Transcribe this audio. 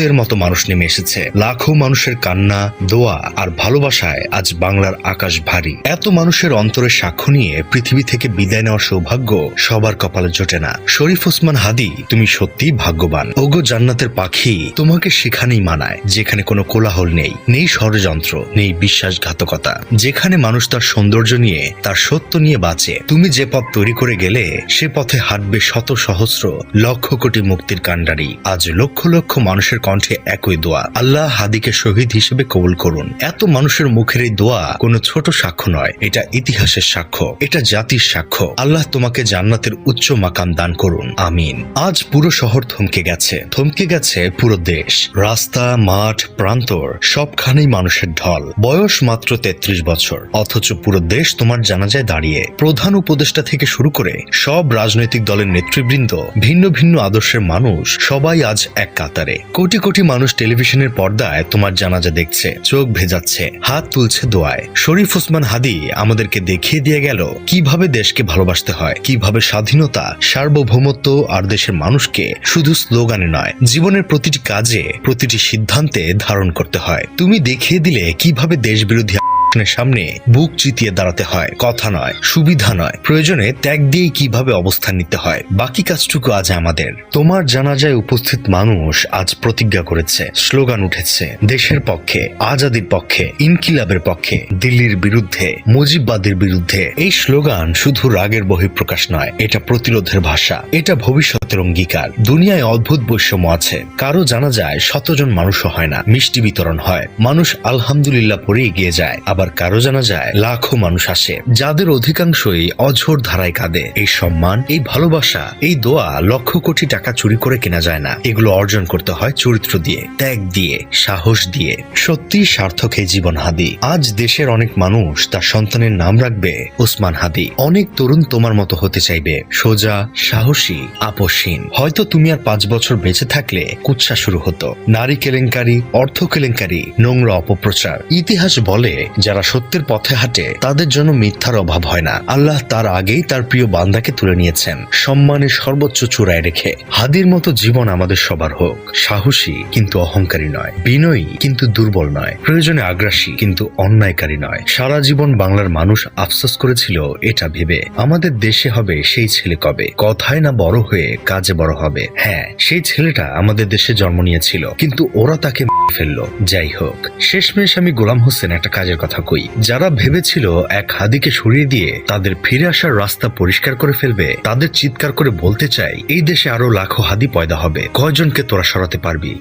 এর মতো মানুষ নেমে এসেছে। লাখো মানুষের কান্না, দোয়া আর ভালোবাসায় আজ বাংলার আকাশ ভারী। এত মানুষের অন্তরের সাক্ষ্য নিয়ে পৃথিবী থেকে বিদায় নেওয়ার সৌভাগ্য সবার কপালে জোটে না। শরীফ ওসমান হাদি, তুমি সত্যিই ভাগ্যবান। ওগো জান্নাতের পাখি, তোমাকে সেখানেই মানায় যেখানে কোনো কোলাহল নেই, নেই ষড়যন্ত্র, নেই বিশ্বাসঘাতকতা, যেখানে মানুষ তার সৌন্দর্য নিয়ে, তার সত্য নিয়ে বাঁচে। তুমি যে পথ তৈরি করে গেলে সে পথে হাঁটবে শত সহস্র লক্ষ কোটি মুক্তির কাণ্ডারি। আজ লক্ষ লক্ষ মানুষের কণ্ঠে একই দোয়া, আল্লাহ হাদিকে শহীদ হিসেবে কবুল করুন। এত মানুষের মুখের এই দোয়া কোনো ছোট সাক্ষ্য নয়, এটা ইতিহাসের সাক্ষ্য, এটা জাতির সাক্ষ্য। আল্লাহ তোমাকে জান্নাতের উচ্চ মাকাম দান করুন, আমিন। আজ পুরো শহর থমকে গেছে পুরো দেশ। রাস্তা, মাঠ, প্রান্তর সবখানেই মানুষের ঢল। বয়স মাত্র 33 বছর, অথচ পুরো দেশ তোমার জানাজায় দাঁড়িয়ে। প্রধান উপদেষ্টা থেকে শুরু করে সব রাজনৈতিক দলের নেতৃবৃন্দ, ভিন্ন ভিন্ন আদর্শের মানুষ, সবাই আজ এক কাতারে। কোটি কোটি মানুষ টেলিভিশনের পর্দায় তোমার জানাজা দেখছে, চোখ ভেজাচ্ছে, হাত তুলছে দোয়ায়। শরীফ ওসমান হাদি আমাদেরকে দেখিয়ে দিয়ে গেল কিভাবে দেশকে ভালোবাসতে হয়, কিভাবে স্বাধীনতা, সার্বভৌমত্ব আর দেশের মানুষকে শুধু স্লোগানে নয়, জীবনের প্রতিটি কাজে, প্রতিটি সিদ্ধান্তে ধারণ করতে হয়। তুমি দেখিয়ে দিলে কিভাবে দেশ বিরোধী সামনে বুক চিতিয়ে দাঁড়াতে হয়, কথা নয়, সুবিধা নয়, প্রয়োজনে ত্যাগ দিয়ে কিভাবে অবস্থান নিতে হয়। বাকি কাজটুকু আজ আমাদের। তোমার জানাজায় উপস্থিত মানুষ আজ প্রতিজ্ঞা করেছে, স্লোগান উঠেছে, দেশের পক্ষে, আজাদির পক্ষে, ইনকিলাবের পক্ষে, দিল্লির বিরুদ্ধে, মুজিববাদের বিরুদ্ধে। এই স্লোগান শুধু রাগের বহিঃপ্রকাশ নয়, এটা প্রতিরোধের ভাষা, এটা ভবিষ্যতের অঙ্গীকার। দুনিয়ায় অদ্ভুত বৈষম্য আছে, কারো জানাজায় শতজন মানুষও হয় না, মিষ্টি বিতরণ হয়, মানুষ আলহামদুলিল্লাহ পরে এগিয়ে যায়। আবার কারো জানা যায় লাখো মানুষ আসে, যাদের অধিকাংশই অঝোর ধারায় কাঁদে। এই সম্মান, এই ভালোবাসা, এই দোয়া লক্ষ কোটি টাকা চুরি করে কেনা যায় না। এগুলো অর্জন করতে হয় চরিত্র দিয়ে, ত্যাগ দিয়ে, সাহস দিয়ে। সত্যি সার্থক এই জীবন হাদি। আজ দেশের অনেক মানুষ তার সন্তানের নাম রাখবে ওসমান হাদি। অনেক তরুণ তোমার মতো হতে চাইবে, সোজা, সাহসী, আপসহীন। হয়তো তুমি আর 5 বছর বেঁচে থাকলে কুৎসা শুরু হতো, নারী কেলেঙ্কারি, অর্থ কেলেঙ্কারি, নোংরা অপপ্রচার। ইতিহাস বলে যারা সত্যের পথে হাঁটে তাদের জন্য মিথ্যার অভাব হয় না। আল্লাহ তার আগেই তার প্রিয় বান্দাকে তুলে নিয়েছেন, সম্মানের সর্বোচ্চ চূড়ায় রেখে। হাদির মতো জীবন আমাদের সবার হোক, সাহসী কিন্তু অহংকারী নয়, বিনয়ী কিন্তু দুর্বল নয়, প্রয়োজনে আগ্রাসী কিন্তু অন্যায়কারী নয়। সারা জীবন বাংলার মানুষ আফসোস করেছিল এটা ভেবে, আমাদের দেশে হবে সেই ছেলে কবে, কথায় না বড় হয়ে কাজে বড় হবে। হ্যাঁ, সেই ছেলেটা আমাদের দেশে জন্ম নিয়েছিল, কিন্তু ওরা তাকে ফেললো। যাই হোক, শেষমেশ আমি গোলাম হোসেন একটা কাজের কথা কই, যারা ভেবেছিল এক হাদিকে সরিয়ে দিয়ে তাদের ফিরে আসার রাস্তা পরিষ্কার করে ফেলবে, তাদের চিৎকার করে বলতে চাই, এই দেশে আরো লাখো হাদি পয়দা হবে, কয়জনকে তোরা সরাতে পারবি?